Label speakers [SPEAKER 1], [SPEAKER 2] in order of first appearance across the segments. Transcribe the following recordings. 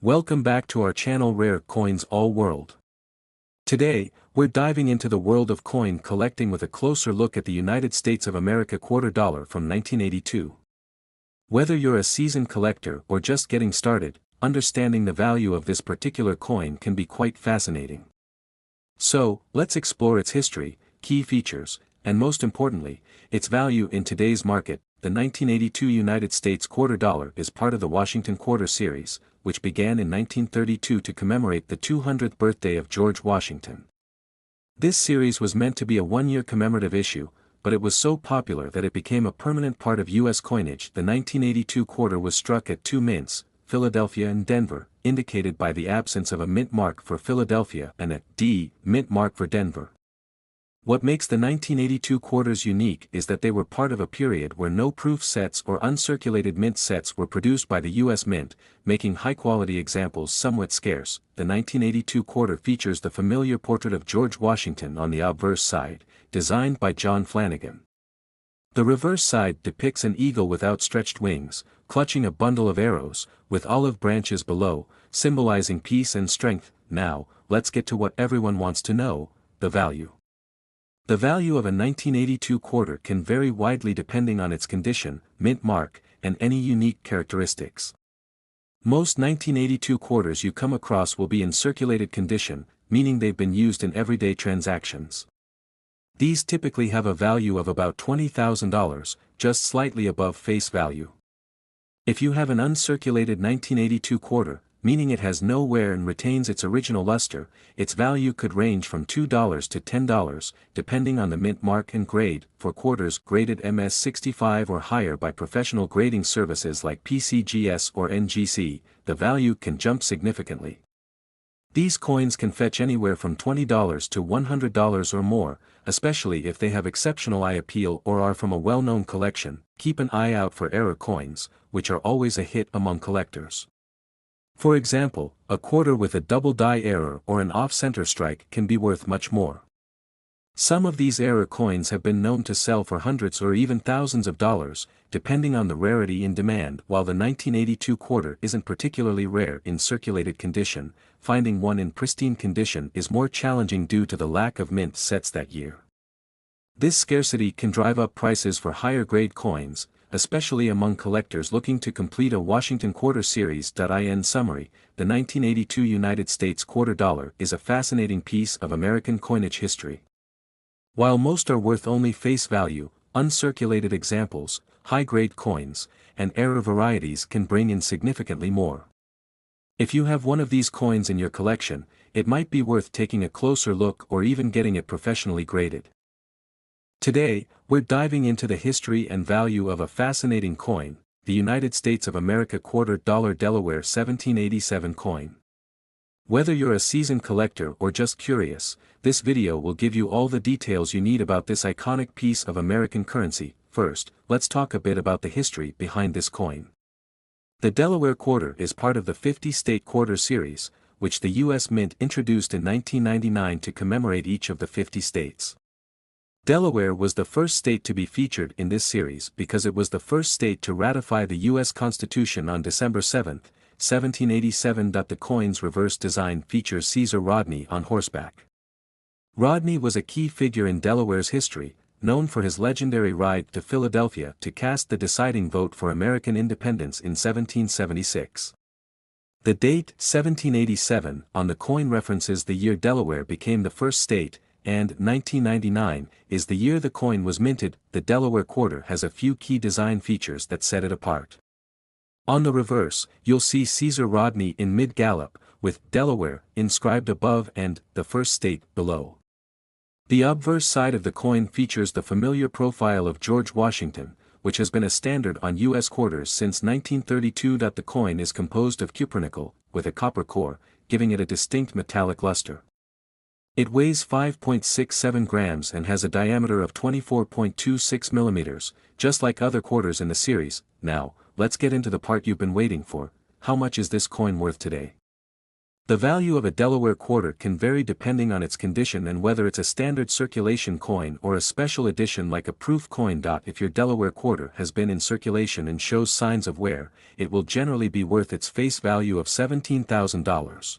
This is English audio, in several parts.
[SPEAKER 1] Welcome back to our channel Rare Coins All World. Today, we're diving into the world of coin collecting with a closer look at the United States of America quarter dollar from 1982. Whether you're a seasoned collector or just getting started, understanding the value of this particular coin can be quite fascinating. So, let's explore its history, key features, and most importantly, its value in today's market. The 1982 United States quarter dollar is part of the Washington Quarter Series, which began in 1932 to commemorate the 200th birthday of George Washington. This series was meant to be a one-year commemorative issue, but it was so popular that it became a permanent part of U.S. coinage. The 1982 quarter was struck at two mints, Philadelphia and Denver, indicated by the absence of a mint mark for Philadelphia and a D mint mark for Denver. What makes the 1982 quarters unique is that they were part of a period where no proof sets or uncirculated mint sets were produced by the U.S. Mint, making high-quality examples somewhat scarce. The 1982 quarter features the familiar portrait of George Washington on the obverse side, designed by John Flanagan. The reverse side depicts an eagle with outstretched wings, clutching a bundle of arrows, with olive branches below, symbolizing peace and strength. Now, let's get to what everyone wants to know: the value. The value of a 1982 quarter can vary widely depending on its condition, mint mark, and any unique characteristics. Most 1982 quarters you come across will be in circulated condition, meaning they've been used in everyday transactions. These typically have a value of about $20,000, just slightly above face value. If you have an uncirculated 1982 quarter, meaning it has no wear and retains its original luster, its value could range from $2 to $10, depending on the mint mark and grade. For quarters graded MS65 or higher by professional grading services like PCGS or NGC, the value can jump significantly. These coins can fetch anywhere from $20 to $100 or more, especially if they have exceptional eye appeal or are from a well-known collection. Keep an eye out for error coins, which are always a hit among collectors. For example, a quarter with a double die error or an off-center strike can be worth much more. Some of these error coins have been known to sell for hundreds or even thousands of dollars, depending on the rarity in demand. While the 1982 quarter isn't particularly rare in circulated condition, finding one in pristine condition is more challenging due to the lack of mint sets that year. This scarcity can drive up prices for higher-grade coins, especially among collectors looking to complete a Washington Quarter Series. In summary, the 1982 United States quarter dollar is a fascinating piece of American coinage history. While most are worth only face value, uncirculated examples, high-grade coins, and error varieties can bring in significantly more. If you have one of these coins in your collection, it might be worth taking a closer look or even getting it professionally graded. Today, we're diving into the history and value of a fascinating coin, the United States of America quarter dollar Delaware 1787 coin. Whether you're a seasoned collector or just curious, this video will give you all the details you need about this iconic piece of American currency. First, let's talk a bit about the history behind this coin. The Delaware quarter is part of the 50-state quarter series, which the U.S. Mint introduced in 1999 to commemorate each of the 50 states. Delaware was the first state to be featured in this series because it was the first state to ratify the U.S. Constitution on December 7, 1787. The coin's reverse design features Caesar Rodney on horseback. Rodney was a key figure in Delaware's history, known for his legendary ride to Philadelphia to cast the deciding vote for American independence in 1776. The date 1787 on the coin references the year Delaware became the first state, and 1999 is the year the coin was minted. The Delaware quarter has a few key design features that set it apart. On the reverse, you'll see Caesar Rodney in mid-gallop, with Delaware inscribed above and the first state below. The obverse side of the coin features the familiar profile of George Washington, which has been a standard on U.S. quarters since 1932. The coin is composed of cupronickel, with a copper core, giving it a distinct metallic luster. It weighs 5.67 grams and has a diameter of 24.26 millimeters, just like other quarters in the series. Now, let's get into the part you've been waiting for: how much is this coin worth today? The value of a Delaware quarter can vary depending on its condition and whether it's a standard circulation coin or a special edition like a proof coin. If your Delaware quarter has been in circulation and shows signs of wear, it will generally be worth its face value of $17,000.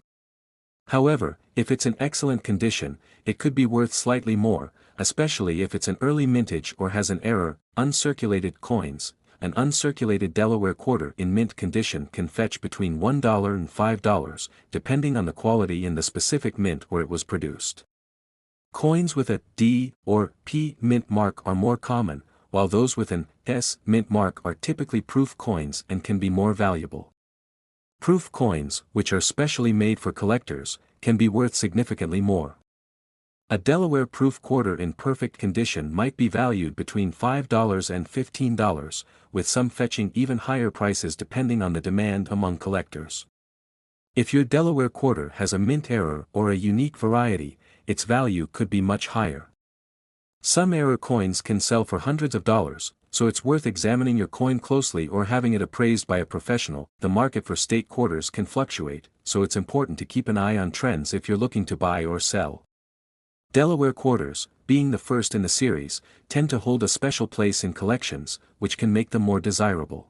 [SPEAKER 1] However, if it's in excellent condition, it could be worth slightly more, especially if it's an early mintage or has an error. Uncirculated coins. An uncirculated Delaware quarter in mint condition can fetch between $1 and $5, depending on the quality and the specific mint where it was produced. Coins with a D or P mint mark are more common, while those with an S mint mark are typically proof coins and can be more valuable. Proof coins, which are specially made for collectors, can be worth significantly more. A Delaware proof quarter in perfect condition might be valued between $5 and $15, with some fetching even higher prices depending on the demand among collectors. If your Delaware quarter has a mint error or a unique variety, its value could be much higher. Some error coins can sell for hundreds of dollars, so it's worth examining your coin closely or having it appraised by a professional. The market for state quarters can fluctuate, so it's important to keep an eye on trends if you're looking to buy or sell. Delaware quarters, being the first in the series, tend to hold a special place in collections, which can make them more desirable.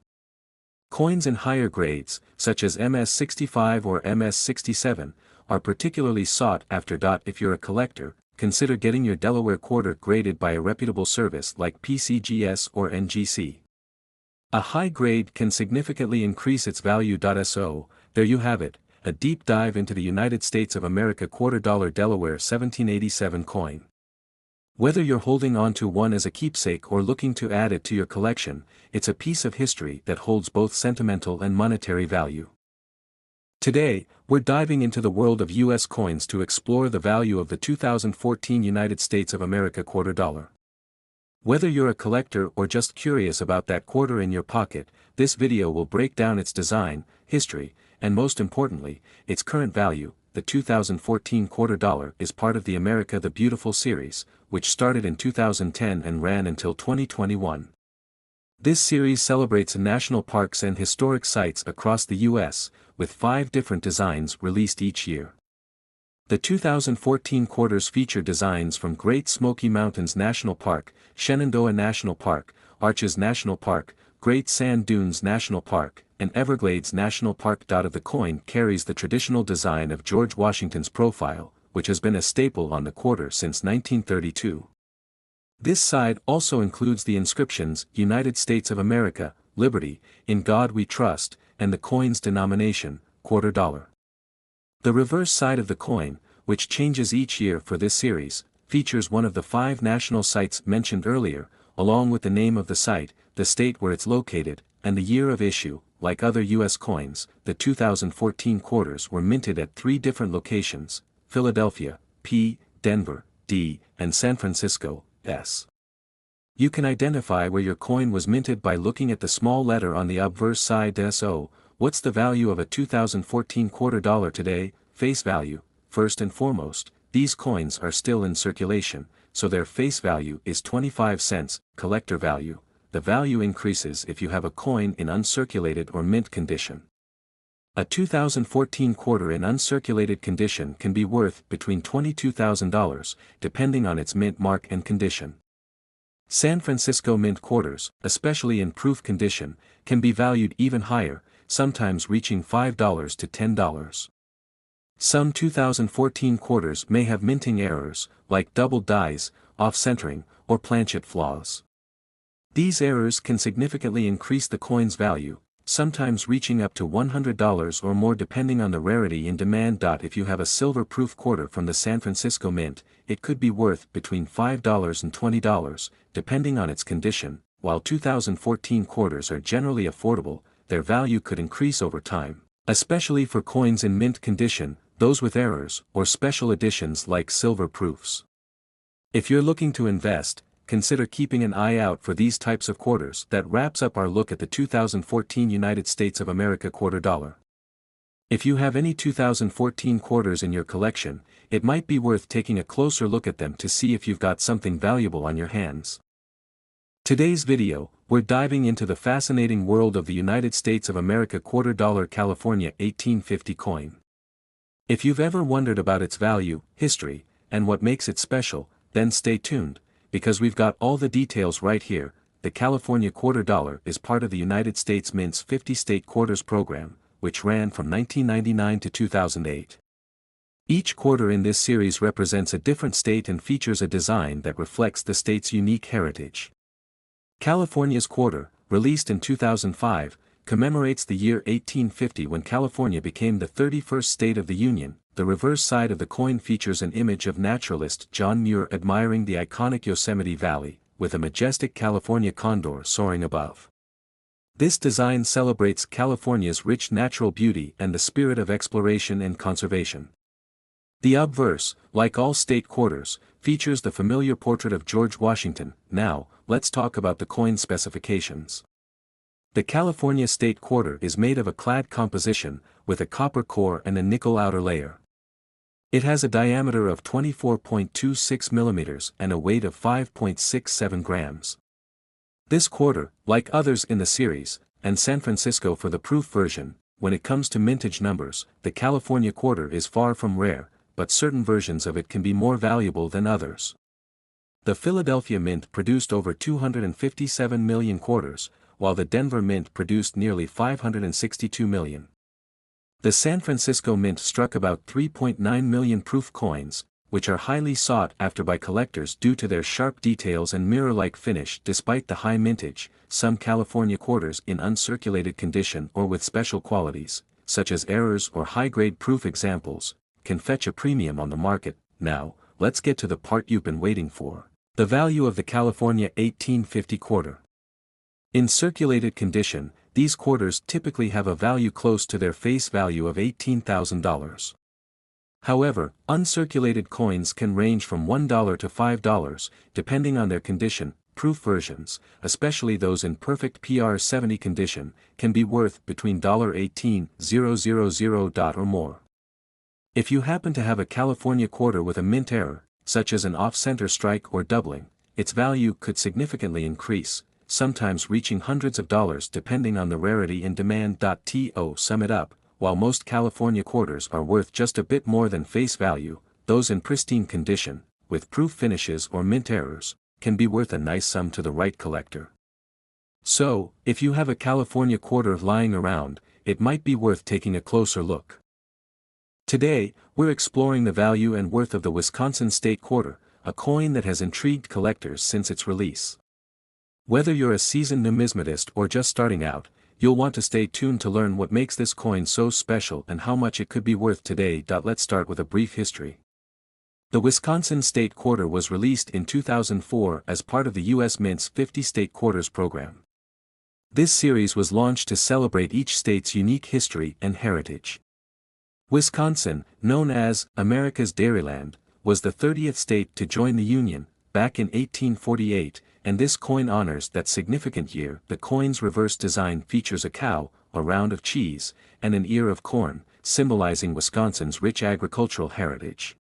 [SPEAKER 1] Coins in higher grades, such as MS-65 or MS-67, are particularly sought after. If you're a collector, consider getting your Delaware quarter graded by a reputable service like PCGS or NGC. A high grade can significantly increase its value. So, there you have it. A deep dive into the United States of America $quarter Delaware 1787 coin. Whether you're holding on to one as a keepsake or looking to add it to your collection, it's a piece of history that holds both sentimental and monetary value. Today, we're diving into the world of U.S. coins to explore the value of the 2014 United States of America $quarter. Whether you're a collector or just curious about that quarter in your pocket, this video will break down its design, history, and most importantly, its current value. The 2014 $quarter is part of the America the Beautiful series, which started in 2010 and ran until 2021. This series celebrates national parks and historic sites across the U.S., with 5 different designs released each year. The 2014 quarters feature designs from Great Smoky Mountains National Park, Shenandoah National Park, Arches National Park, Great Sand Dunes National Park, and Everglades National Park. Of the coin carries the traditional design of George Washington's profile, which has been a staple on the quarter since 1932. This side also includes the inscriptions United States of America, Liberty, In God We Trust, and the coin's denomination, $quarter. The reverse side of the coin, which changes each year for this series, features one of the 5 national sites mentioned earlier, along with the name of the site, the state where it's located, and the year of issue. Like other U.S. coins, the 2014 quarters were minted at 3 different locations: Philadelphia, P, Denver, D, and San Francisco, S. You can identify where your coin was minted by looking at the small letter on the obverse side. So, what's the value of a 2014 $quarter today? Face value. First and foremost, these coins are still in circulation, so their face value is 25 cents. Collector value. The value increases if you have a coin in uncirculated or mint condition. A 2014 quarter in uncirculated condition can be worth between $22,000, depending on its mint mark and condition. San Francisco mint quarters, especially in proof condition, can be valued even higher, sometimes reaching $5 to $10. Some 2014 quarters may have minting errors, like double dies, off-centering, or planchet flaws. These errors can significantly increase the coin's value, sometimes reaching up to $100 or more depending on the rarity and demand. If you have a silver-proof quarter from the San Francisco Mint, it could be worth between $5 and $20, depending on its condition. While 2014 quarters are generally affordable, their value could increase over time, especially for coins in mint condition, those with errors, or special editions like silver proofs. If you're looking to invest, consider keeping an eye out for these types of quarters. That wraps up our look at the 2014 United States of America $quarter. If you have any 2014 quarters in your collection, it might be worth taking a closer look at them to see if you've got something valuable on your hands. Today's video, we're diving into the fascinating world of the United States of America $quarter California 1850 coin. If you've ever wondered about its value, history, and what makes it special, then stay tuned, because we've got all the details right here. The California quarter dollar is part of the United States Mint's 50 State Quarters program, which ran from 1999 to 2008. Each quarter in this series represents a different state and features a design that reflects the state's unique heritage. California's quarter, released in 2005, commemorates the year 1850 when California became the 31st state of the Union. The reverse side of the coin features an image of naturalist John Muir admiring the iconic Yosemite Valley, with a majestic California condor soaring above. This design celebrates California's rich natural beauty and the spirit of exploration and conservation. The obverse, like all state quarters, features the familiar portrait of George Washington. Now, let's talk about the coin specifications. The California state quarter is made of a clad composition, with a copper core and a nickel outer layer. It has a diameter of 24.26 millimeters and a weight of 5.67 grams. This quarter, like others in the series, and San Francisco for the proof version, when it comes to mintage numbers, the California quarter is far from rare, but certain versions of it can be more valuable than others. The Philadelphia Mint produced over 257 million quarters, while the Denver Mint produced nearly 562 million. The San Francisco Mint struck about 3.9 million proof coins, which are highly sought after by collectors due to their sharp details and mirror-like finish. Despite the high mintage, some California quarters in uncirculated condition or with special qualities, such as errors or high-grade proof examples, can fetch a premium on the market. Now, let's get to the part you've been waiting for: the value of the California 1850 quarter. In circulated condition, these quarters typically have a value close to their face value of $18,000. However, uncirculated coins can range from $1 to $5, depending on their condition. Proof versions, especially those in perfect PR70 condition, can be worth between $18,000 or more. If you happen to have a California quarter with a mint error, such as an off-center strike or doubling, its value could significantly increase, sometimes reaching hundreds of dollars depending on the rarity and demand. To sum it up, while most California quarters are worth just a bit more than face value, those in pristine condition, with proof finishes or mint errors, can be worth a nice sum to the right collector. So, if you have a California quarter lying around, it might be worth taking a closer look. Today, we're exploring the value and worth of the Wisconsin State Quarter, a coin that has intrigued collectors since its release. Whether you're a seasoned numismatist or just starting out, you'll want to stay tuned to learn what makes this coin so special and how much it could be worth today. Let's start with a brief history. The Wisconsin State Quarter was released in 2004 as part of the U.S. Mint's 50 State Quarters program. This series was launched to celebrate each state's unique history and heritage. Wisconsin, known as America's Dairyland, was the 30th state to join the Union, back in 1848, and this coin honors that significant year. The coin's reverse design features a cow, a round of cheese, and an ear of corn, symbolizing Wisconsin's rich agricultural heritage.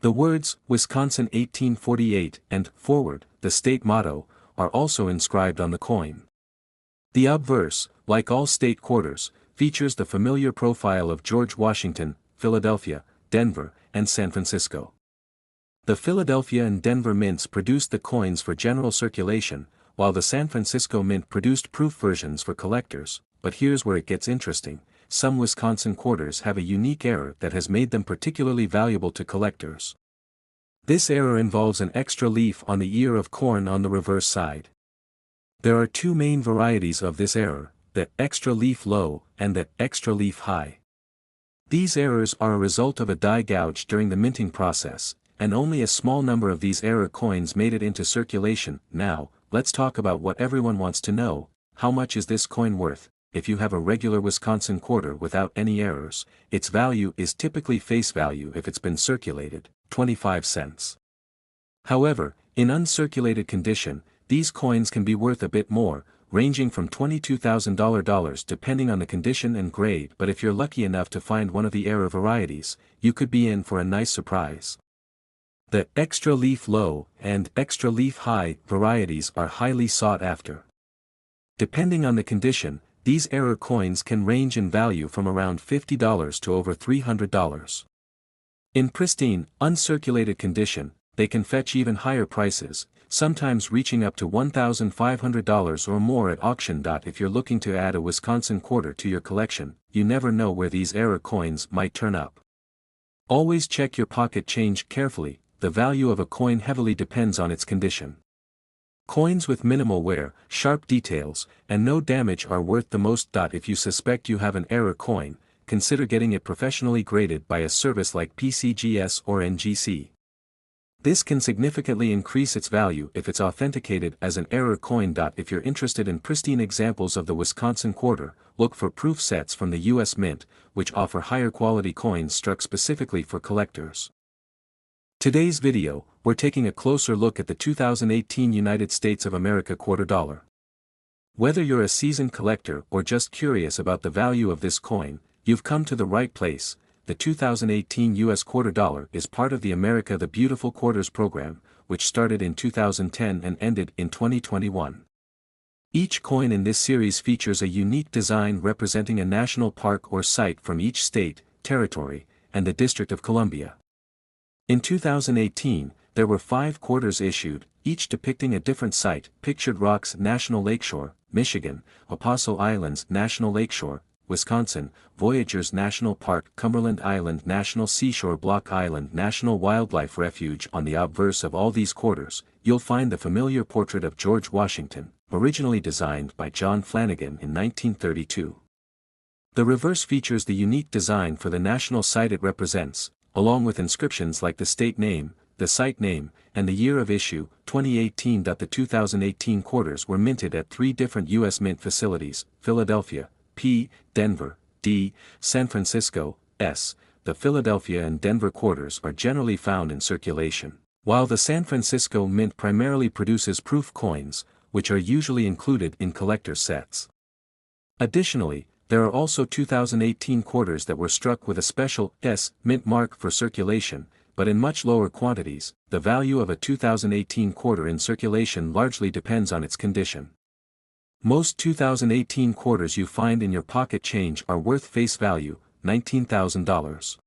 [SPEAKER 1] The words, Wisconsin 1848 and Forward, the state motto, are also inscribed on the coin. The obverse, like all state quarters, features the familiar profile of George Washington, Philadelphia, Denver, and San Francisco. The Philadelphia and Denver mints produced the coins for general circulation, while the San Francisco Mint produced proof versions for collectors. But here's where it gets interesting: some Wisconsin quarters have a unique error that has made them particularly valuable to collectors. This error involves an extra leaf on the ear of corn on the reverse side. There are two main varieties of this error: the extra leaf low and the extra leaf high. These errors are a result of a die gouge during the minting process, and only a small number of these error coins made it into circulation. Now, let's talk about what everyone wants to know: how much is this coin worth? If you have a regular Wisconsin quarter without any errors, its value is typically face value if it's been circulated, 25 cents. However, in uncirculated condition, these coins can be worth a bit more, ranging from $22,000 depending on the condition and grade. But if you're lucky enough to find one of the error varieties, you could be in for a nice surprise. The extra leaf low and extra leaf high varieties are highly sought after. Depending on the condition, these error coins can range in value from around $50 to over $300. In pristine, uncirculated condition, they can fetch even higher prices, sometimes reaching up to $1,500 or more at auction. If you're looking to add a Wisconsin quarter to your collection, you never know where these error coins might turn up. Always check your pocket change carefully. The value of a coin heavily depends on its condition. Coins with minimal wear, sharp details, and no damage are worth the most. If you suspect you have an error coin, consider getting it professionally graded by a service like PCGS or NGC. This can significantly increase its value if it's authenticated as an error coin. If you're interested in pristine examples of the Wisconsin quarter, look for proof sets from the U.S. Mint, which offer higher quality coins struck specifically for collectors. Today's video, we're taking a closer look at the 2018 United States of America quarter dollar. Whether you're a seasoned collector or just curious about the value of this coin, you've come to the right place. The 2018 U.S. quarter dollar is part of the America the Beautiful Quarters program, which started in 2010 and ended in 2021. Each coin in this series features a unique design representing a national park or site from each state, territory, and the District of Columbia. In 2018, there were 5 quarters issued, each depicting a different site: Pictured Rocks National Lakeshore, Michigan; Apostle Islands National Lakeshore, Wisconsin; Voyageurs National Park, Cumberland Island National Seashore, Block Island National Wildlife Refuge. On the obverse of all these quarters, you'll find the familiar portrait of George Washington, originally designed by John Flanagan in 1932. The reverse features the unique design for the national site it represents, along with inscriptions like the state name, the site name, and the year of issue, 2018. The 2018 quarters were minted at 3 different U.S. Mint facilities: Philadelphia, P, Denver, D, San Francisco, S. The Philadelphia and Denver quarters are generally found in circulation, while the San Francisco Mint primarily produces proof coins, which are usually included in collector's sets. Additionally, there are also 2018 quarters that were struck with a special S Mint mark for circulation, but in much lower quantities. The value of a 2018 quarter in circulation largely depends on its condition. Most 2018 quarters you find in your pocket change are worth face value, $19,000.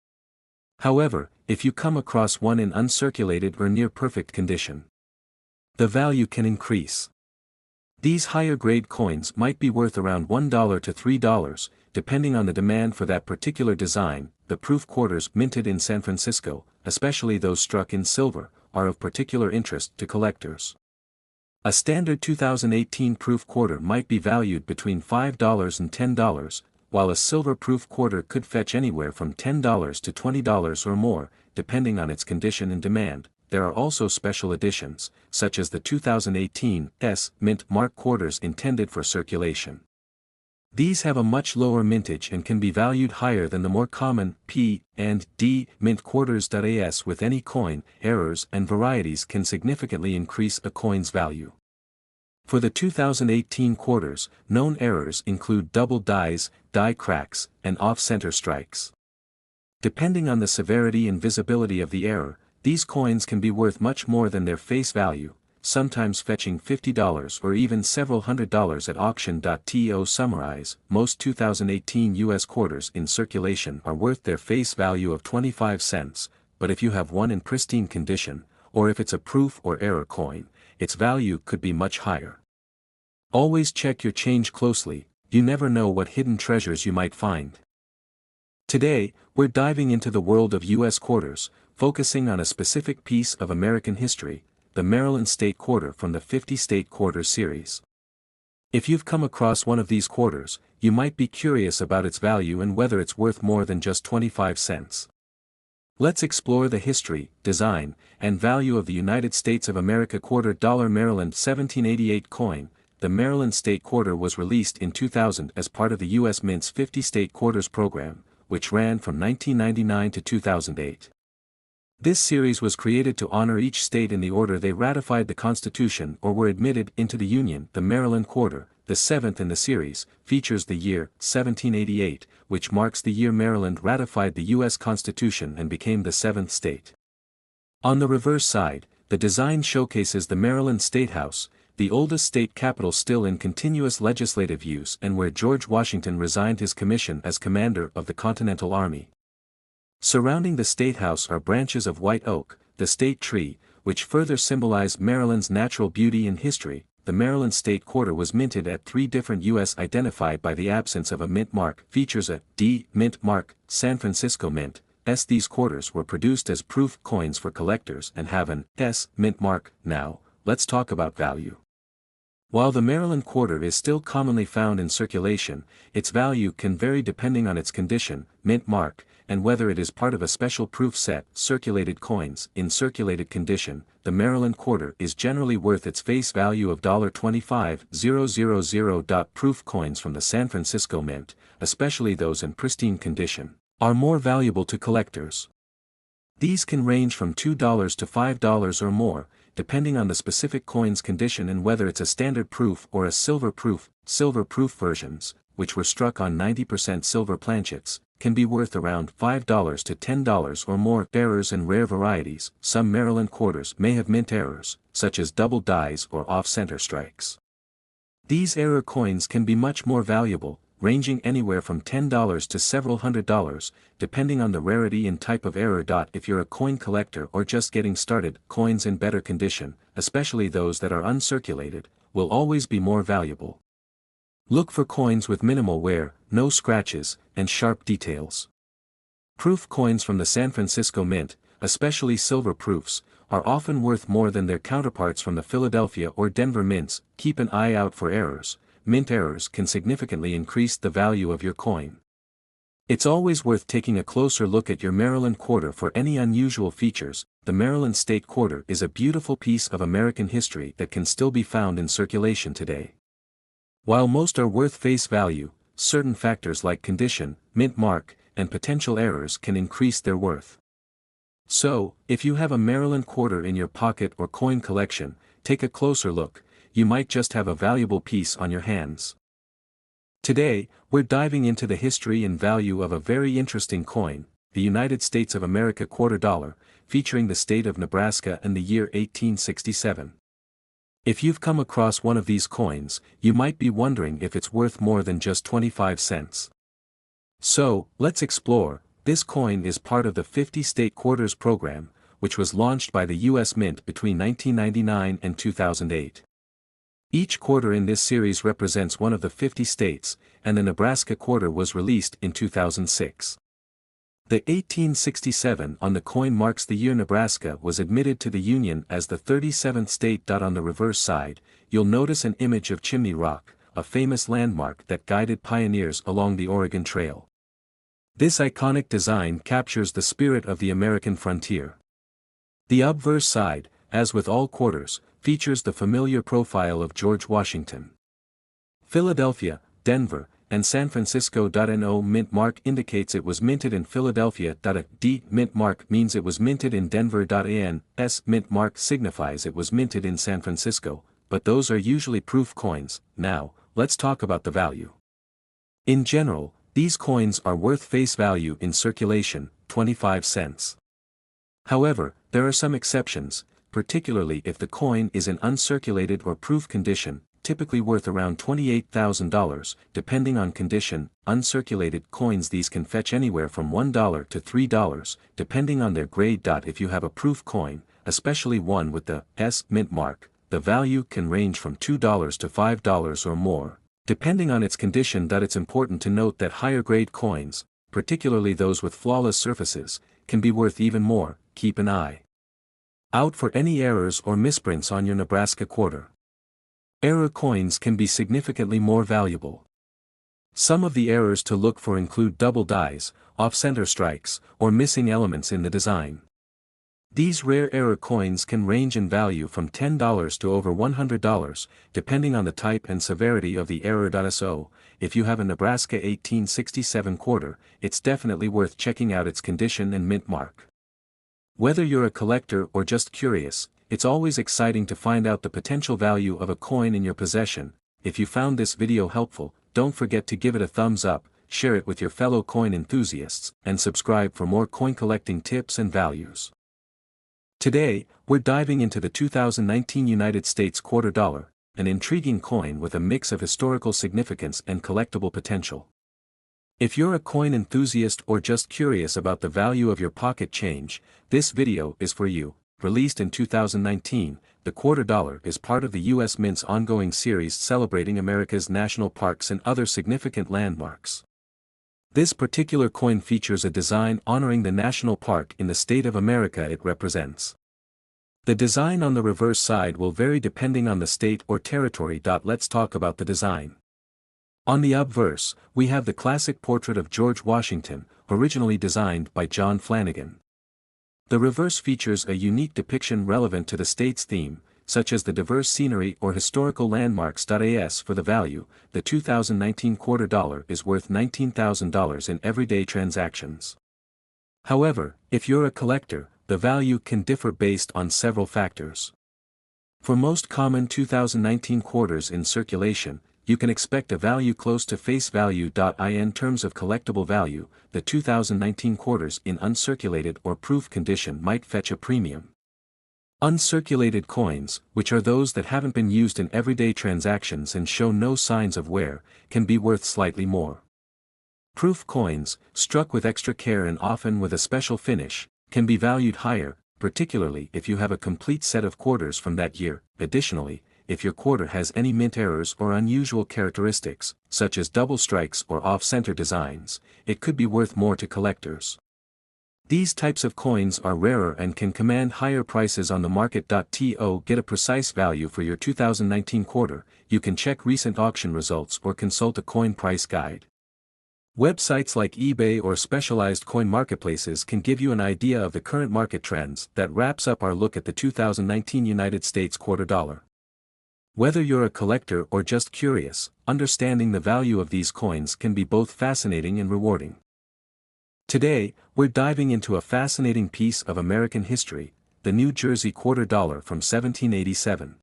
[SPEAKER 1] However, if you come across one in uncirculated or near perfect condition, the value can increase. These higher grade coins might be worth around $1 to $3, depending on the demand for that particular design. The proof quarters minted in San Francisco, especially those struck in silver, are of particular interest to collectors. A standard 2018 proof quarter might be valued between $5 and $10, while a silver proof quarter could fetch anywhere from $10 to $20 or more, depending on its condition and demand. There are also special editions, such as the 2018 S Mint Mark quarters intended for circulation. These have a much lower mintage and can be valued higher than the more common P and D Mint quarters. As with any coin, errors and varieties can significantly increase a coin's value. For the 2018 quarters, known errors include double dies, die cracks, and off-center strikes. Depending on the severity and visibility of the error, these coins can be worth much more than their face value, sometimes fetching $50 or even several $100s at auction. To summarize, most 2018 U.S. quarters in circulation are worth their face value of 25 cents, but if you have one in pristine condition, or if it's a proof or error coin, its value could be much higher. Always check your change closely. You never know what hidden treasures you might find. Today, we're diving into the world of U.S. quarters, focusing on a specific piece of American history, the Maryland State Quarter from the 50 State Quarters series. If you've come across one of these quarters, you might be curious about its value and whether it's worth more than just 25 cents. Let's explore the history, design, and value of the United States of America quarter dollar Maryland 1788 coin. The Maryland State Quarter was released in 2000 as part of the U.S. Mint's 50 State Quarters program, which ran from 1999 to 2008. This series was created to honor each state in the order they ratified the Constitution or were admitted into the Union. The Maryland Quarter, the 7th in the series, features the year 1788, which marks the year Maryland ratified the U.S. Constitution and became the 7th state. On the reverse side, the design showcases the Maryland State House, the oldest state capital still in continuous legislative use and where George Washington resigned his commission as commander of the Continental Army. Surrounding the State House are branches of white oak, the state tree, which further symbolize Maryland's natural beauty and history. The Maryland State Quarter was minted at 3 different U.S. identified by the absence of a mint mark, features a D mint mark, San Francisco Mint. These quarters were produced as proof coins for collectors and have an S mint mark. Now, let's talk about value. While the Maryland quarter is still commonly found in circulation, its value can vary depending on its condition, mint mark, and whether it is part of a special proof set. Circulated coins. In circulated condition, the Maryland quarter is generally worth its face value of $25,000. Proof coins from the San Francisco Mint, especially those in pristine condition, are more valuable to collectors. These can range from $2 to $5 or more, depending on the specific coin's condition and whether it's a standard proof or a silver proof. Silver proof versions, which were struck on 90% silver planchets, can be worth around $5 to $10 or more. Errors and rare varieties. Some Maryland quarters may have mint errors, such as double dies or off-center strikes. These error coins can be much more valuable, ranging anywhere from $10 to several $100s, depending on the rarity and type of error. If you're a coin collector or just getting started, coins in better condition, especially those that are uncirculated, will always be more valuable. Look for coins with minimal wear, no scratches, and sharp details. Proof coins from the San Francisco Mint, especially silver proofs, are often worth more than their counterparts from the Philadelphia or Denver mints. Keep an eye out for errors. Mint errors can significantly increase the value of your coin. It's always worth taking a closer look at your Maryland quarter for any unusual features. The Maryland State Quarter is a beautiful piece of American history that can still be found in circulation today. While most are worth face value, certain factors like condition, mint mark, and potential errors can increase their worth. So, if you have a Maryland quarter in your pocket or coin collection, take a closer look. You might just have a valuable piece on your hands. Today, we're diving into the history and value of a very interesting coin, the United States of America quarter dollar, featuring the state of Nebraska and the year 1867. If you've come across one of these coins, you might be wondering if it's worth more than just 25 cents. So, let's explore. This coin is part of the 50 State Quarters program, which was launched by the U.S. Mint between 1999 and 2008. Each quarter in this series represents one of the 50 states, and the Nebraska quarter was released in 2006. The 1867 on the coin marks the year Nebraska was admitted to the Union as the 37th state. On the reverse side, you'll notice an image of Chimney Rock, a famous landmark that guided pioneers along the Oregon Trail. This iconic design captures the spirit of the American frontier. The obverse side, as with all quarters, features the familiar profile of George Washington. Philadelphia, Denver, and San Francisco. No mint mark indicates it was minted in Philadelphia. A D mint mark means it was minted in Denver. S mint mark signifies it was minted in San Francisco, but those are usually proof coins. Now, let's talk about the value. In general, these coins are worth face value in circulation, 25 cents. However, there are some exceptions, particularly if the coin is in uncirculated or proof condition, typically worth around $28,000, depending on condition. Uncirculated coins, these can fetch anywhere from $1 to $3, depending on their grade. If you have a proof coin, especially one with the S mint mark, the value can range from $2 to $5 or more, depending on its condition. It's important to note that higher grade coins, particularly those with flawless surfaces, can be worth even more. Keep an eye out for any errors or misprints on your Nebraska quarter. Error coins can be significantly more valuable. Some of the errors to look for include double dies, off-center strikes, or missing elements in the design. These rare error coins can range in value from $10 to over $100, depending on the type and severity of the error. So, if you have a Nebraska 1867 quarter, it's definitely worth checking out its condition and mint mark. Whether you're a collector or just curious, it's always exciting to find out the potential value of a coin in your possession. If you found this video helpful, don't forget to give it a thumbs up, share it with your fellow coin enthusiasts, and subscribe for more coin collecting tips and values. Today, we're diving into the 2019 United States quarter dollar, an intriguing coin with a mix of historical significance and collectible potential. If you're a coin enthusiast or just curious about the value of your pocket change, this video is for you. Released in 2019, the quarter dollar is part of the U.S. Mint's ongoing series celebrating America's national parks and other significant landmarks. This particular coin features a design honoring the national park in the state of America it represents. The design on the reverse side will vary depending on the state or territory. Let's talk about the design. On the obverse, we have the classic portrait of George Washington, originally designed by John Flanagan. The reverse features a unique depiction relevant to the state's theme, such as the diverse scenery or historical landmarks. As for the value, the 2019 quarter dollar is worth $19,000 in everyday transactions. However, if you're a collector, the value can differ based on several factors. For most common 2019 quarters in circulation, you can expect a value close to face value. In terms of collectible value, the 2019 quarters in uncirculated or proof condition might fetch a premium. Uncirculated coins, which are those that haven't been used in everyday transactions and show no signs of wear, can be worth slightly more. Proof coins, struck with extra care and often with a special finish, can be valued higher, particularly if you have a complete set of quarters from that year. Additionally, if your quarter has any mint errors or unusual characteristics, such as double strikes or off-center designs, it could be worth more to collectors. These types of coins are rarer and can command higher prices on the market. To get a precise value for your 2019 quarter, you can check recent auction results or consult a coin price guide. Websites like eBay or specialized coin marketplaces can give you an idea of the current market trends. That wraps up our look at the 2019 United States quarter dollar. Whether you're a collector or just curious, understanding the value of these coins can be both fascinating and rewarding. Today, we're diving into a fascinating piece of American history, the New Jersey quarter dollar from 1787.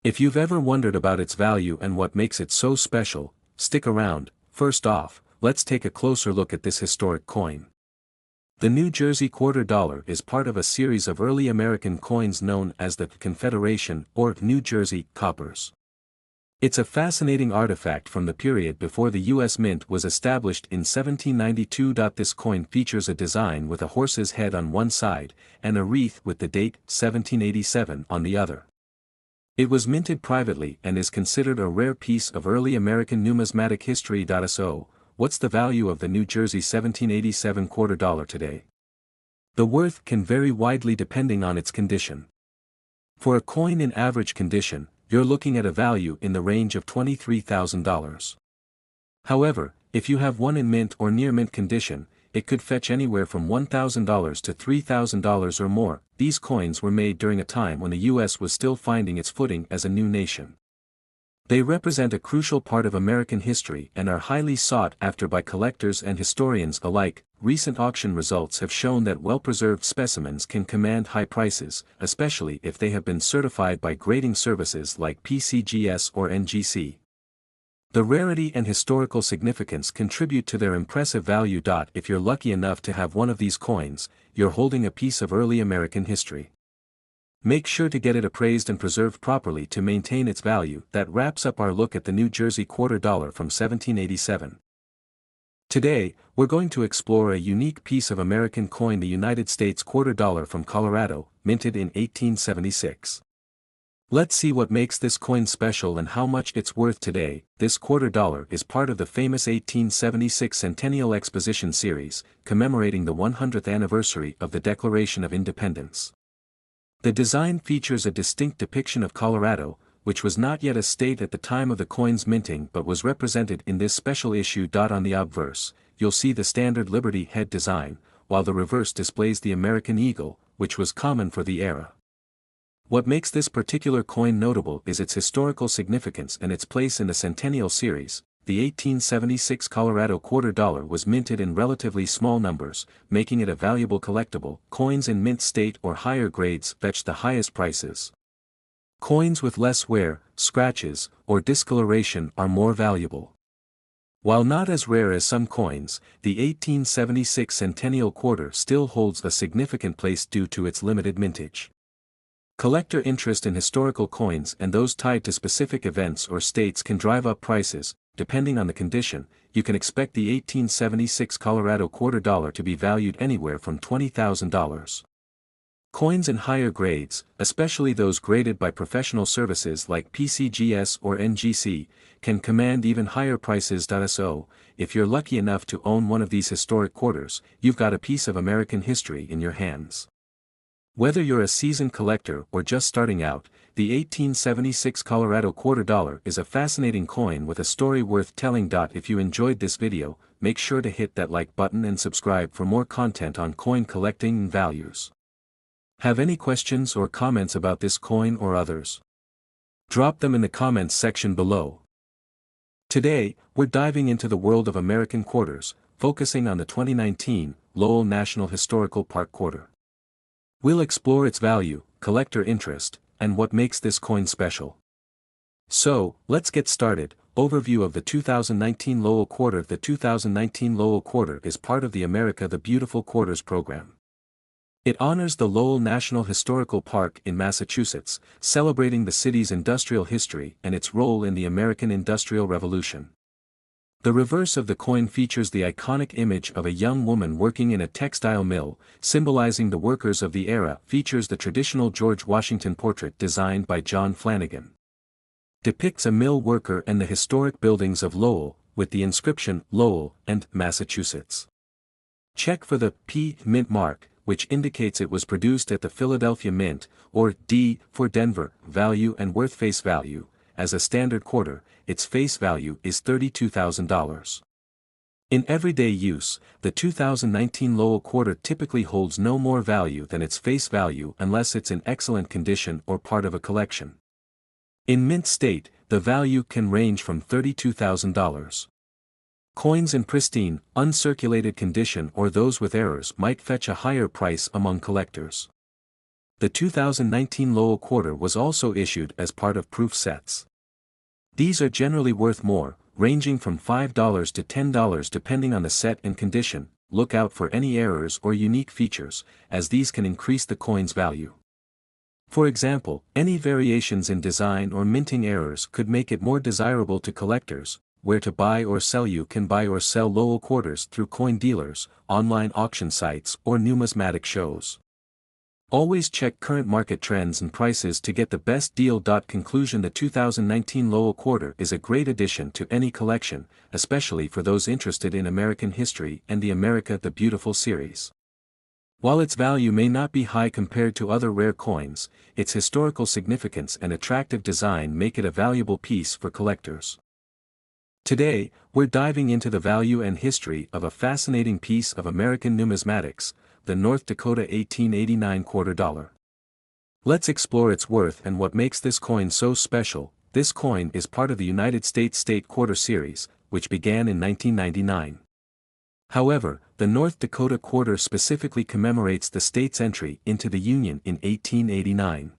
[SPEAKER 1] If you've ever wondered about its value and what makes it so special, stick around. First off, let's take a closer look at this historic coin. The New Jersey quarter dollar is part of a series of early American coins known as the Confederation or New Jersey coppers. It's a fascinating artifact from the period before the U.S. Mint was established in 1792. This coin features a design with a horse's head on one side, and a wreath with the date 1787 on the other. It was minted privately and is considered a rare piece of early American numismatic history. So, what's the value of the New Jersey 1787 quarter dollar today? The worth can vary widely depending on its condition. For a coin in average condition, you're looking at a value in the range of $23,000. However, if you have one in mint or near mint condition, it could fetch anywhere from $1,000 to $3,000 or more. These coins were made during a time when the U.S. was still finding its footing as a new nation. They represent a crucial part of American history and are highly sought after by collectors and historians alike. Recent auction results have shown that well-preserved specimens can command high prices, especially if they have been certified by grading services like PCGS or NGC. The rarity and historical significance contribute to their impressive value. If you're lucky enough to have one of these coins, you're holding a piece of early American history. Make sure to get it appraised and preserved properly to maintain its value. That wraps up our look at the New Jersey quarter dollar from 1787. Today, we're going to explore a unique piece of American coin, the United States quarter dollar from Colorado, minted in 1876. Let's see what makes this coin special and how much it's worth today. This quarter dollar is part of the famous 1876 Centennial Exposition Series, commemorating the 100th anniversary of the Declaration of Independence. The design features a distinct depiction of Colorado, which was not yet a state at the time of the coin's minting but was represented in this special issue. On the obverse, you'll see the standard Liberty head design, while the reverse displays the American eagle, which was common for the era. What makes this particular coin notable is its historical significance and its place in the Centennial Series. The 1876 Colorado quarter dollar was minted in relatively small numbers, making it a valuable collectible. Coins in mint state or higher grades fetch the highest prices. Coins with less wear, scratches, or discoloration are more valuable. While not as rare as some coins, the 1876 Centennial quarter still holds a significant place due to its limited mintage. Collector interest in historical coins and those tied to specific events or states can drive up prices. Depending on the condition, you can expect the 1876 Colorado quarter dollar to be valued anywhere from $20,000. Coins in higher grades, especially those graded by professional services like PCGS or NGC, can command even higher prices. So, if you're lucky enough to own one of these historic quarters, you've got a piece of American history in your hands. Whether you're a seasoned collector or just starting out, the 1876 Colorado quarter dollar is a fascinating coin with a story worth telling. If you enjoyed this video, make sure to hit that like button and subscribe for more content on coin collecting and values. Have any questions or comments about this coin or others? Drop them in the comments section below. Today, we're diving into the world of American quarters, focusing on the 2019 Lowell National Historical Park quarter. We'll explore its value, collector interest, and what makes this coin special. So, let's get started. Overview of the 2019 Lowell Quarter. The 2019 Lowell Quarter is part of the America the Beautiful Quarters program. It honors the Lowell National Historical Park in Massachusetts, celebrating the city's industrial history and its role in the American Industrial Revolution. The reverse of the coin features the iconic image of a young woman working in a textile mill, symbolizing the workers of the era. Features the traditional George Washington portrait designed by John Flanagan. Depicts a mill worker and the historic buildings of Lowell, with the inscription Lowell and Massachusetts. Check for the P Mint mark, which indicates it was produced at the Philadelphia Mint, or D for Denver. Value and worth. Face value. As a standard quarter, its face value is $32,000. In everyday use, the 2019 Lowell quarter typically holds no more value than its face value unless it's in excellent condition or part of a collection. In mint state, the value can range from $32,000. Coins in pristine, uncirculated condition or those with errors might fetch a higher price among collectors. The 2019 Lowell quarter was also issued as part of proof sets. These are generally worth more, ranging from $5 to $10 depending on the set and condition. Look out for any errors or unique features, as these can increase the coin's value. For example, any variations in design or minting errors could make it more desirable to collectors. Where to buy or sell. You can buy or sell Lowell quarters through coin dealers, online auction sites, or numismatic shows. Always check current market trends and prices to get the best deal. Conclusion. The 2019 Lowell quarter is a great addition to any collection, especially for those interested in American history and the America the Beautiful series. While its value may not be high compared to other rare coins, its historical significance and attractive design make it a valuable piece for collectors. Today, we're diving into the value and history of a fascinating piece of American numismatics, the North Dakota 1889 quarter dollar. Let's explore its worth and what makes this coin so special. This coin is part of the United States State Quarter Series, which began in 1999. However, the North Dakota quarter specifically commemorates the state's entry into the Union in 1889.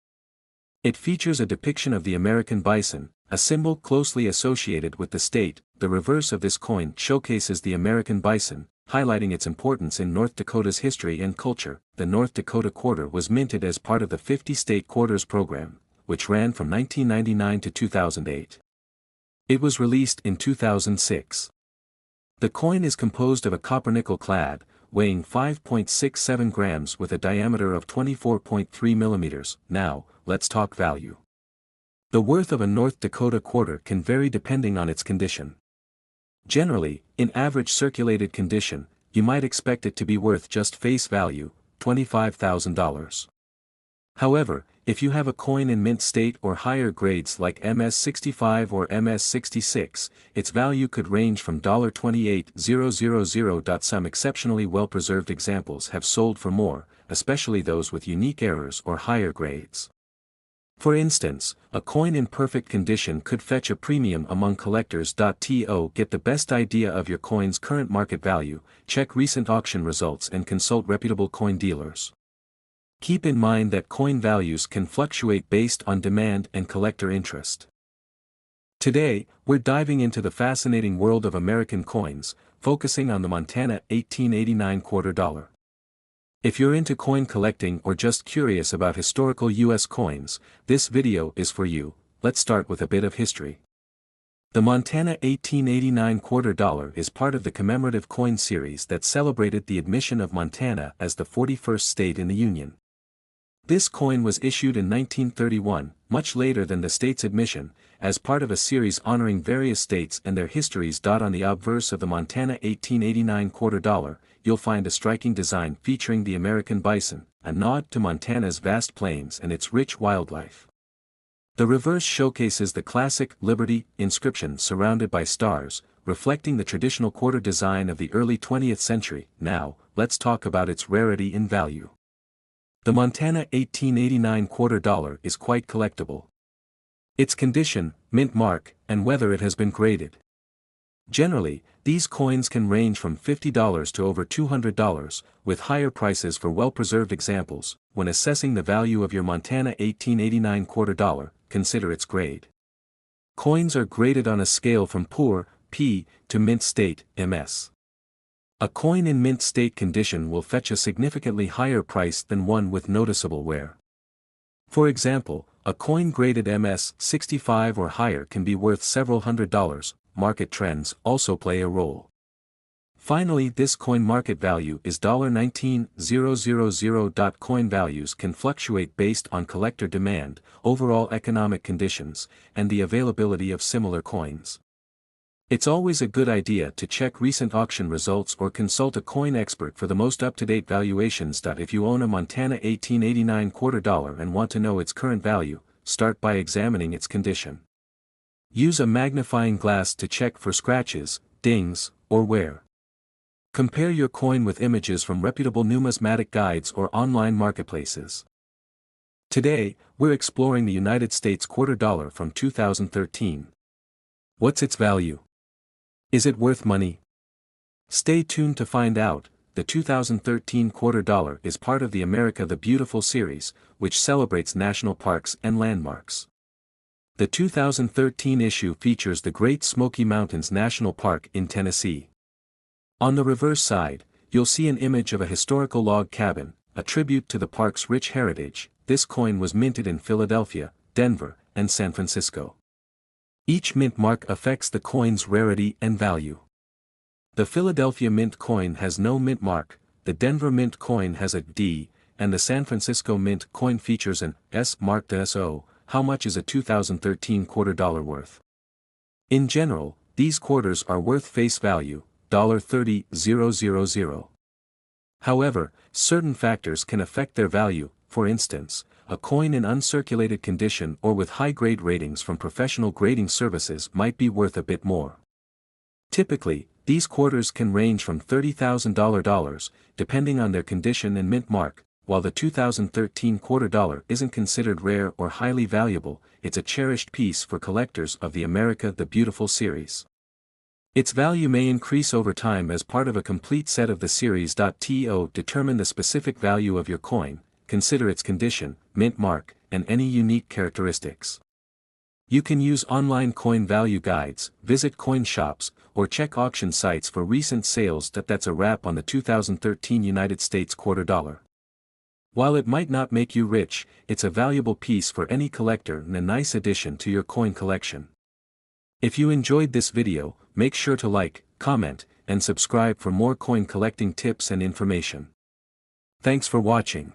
[SPEAKER 1] It features a depiction of the American bison, a symbol closely associated with the state. The reverse of this coin showcases the American bison, highlighting its importance in North Dakota's history and culture. The North Dakota quarter was minted as part of the 50 State Quarters program, which ran from 1999 to 2008. It was released in 2006. The coin is composed of a copper-nickel clad, weighing 5.67 grams with a diameter of 24.3 millimeters. Now, let's talk value. The worth of a North Dakota quarter can vary depending on its condition. Generally, in average circulated condition, you might expect it to be worth just face value, $25,000. However, if you have a coin in mint state or higher grades like MS65 or MS66, its value could range from $28,000. Some exceptionally well-preserved examples have sold for more, especially those with unique errors or higher grades. For instance, a coin in perfect condition could fetch a premium among collectors. To get the best idea of your coin's current market value, check recent auction results and consult reputable coin dealers. Keep in mind that coin values can fluctuate based on demand and collector interest. Today, we're diving into the fascinating world of American coins, focusing on the Montana 1889 quarter dollar. If you're into coin collecting or just curious about historical US coins, this video is for you. Let's start with a bit of history. The Montana 1889 quarter dollar is part of the commemorative coin series that celebrated the admission of Montana as the 41st state in the Union. This coin was issued in 1931, much later than the state's admission, as part of a series honoring various states and their histories. On the obverse of the Montana 1889 quarter dollar, you'll find a striking design featuring the American bison, a nod to Montana's vast plains and its rich wildlife. The reverse showcases the classic Liberty inscription surrounded by stars, reflecting the traditional quarter design of the early 20th century. Now, let's talk about its rarity and value. The Montana 1889 quarter dollar is quite collectible. Its condition, mint mark, and whether it has been graded. Generally, these coins can range from $50 to over $200, with higher prices for well-preserved examples. When assessing the value of your Montana 1889 quarter dollar, consider its grade. Coins are graded on a scale from poor, P, to mint state, MS. A coin in mint state condition will fetch a significantly higher price than one with noticeable wear. For example, a coin graded MS 65 or higher can be worth several $100s. Market trends also play a role. Finally, this coin market value is $19,000. Coin values can fluctuate based on collector demand, overall economic conditions, and the availability of similar coins. It's always a good idea to check recent auction results or consult a coin expert for the most up-to-date valuations. If you own a Montana 1889 quarter dollar and want to know its current value, start by examining its condition. Use a magnifying glass to check for scratches, dings, or wear. Compare your coin with images from reputable numismatic guides or online marketplaces. Today, we're exploring the United States quarter dollar from 2013. What's its value? Is it worth money? Stay tuned to find out. The 2013 quarter dollar is part of the America the Beautiful series, which celebrates national parks and landmarks. The 2013 issue features the Great Smoky Mountains National Park in Tennessee. On the reverse side, you'll see an image of a historical log cabin, a tribute to the park's rich heritage. This coin was minted in Philadelphia, Denver, and San Francisco. Each mint mark affects the coin's rarity and value. The Philadelphia mint coin has no mint mark, the Denver mint coin has a D, and the San Francisco mint coin features an S marked SO. How much is a 2013 quarter dollar worth? In general, these quarters are worth face value, $30,000. However, certain factors can affect their value. For instance, a coin in uncirculated condition or with high-grade ratings from professional grading services might be worth a bit more. Typically, these quarters can range from $30,000, depending on their condition and mint mark. While the 2013 quarter dollar isn't considered rare or highly valuable, it's a cherished piece for collectors of the America the Beautiful series. Its value may increase over time as part of a complete set of the series. To determine the specific value of your coin, consider its condition, mint mark, and any unique characteristics. You can use online coin value guides, visit coin shops, or check auction sites for recent sales. That's a wrap on the 2013 United States quarter dollar. While it might not make you rich, it's a valuable piece for any collector and a nice addition to your coin collection. If you enjoyed this video, make sure to like, comment, and subscribe for more coin collecting tips and information. Thanks for watching.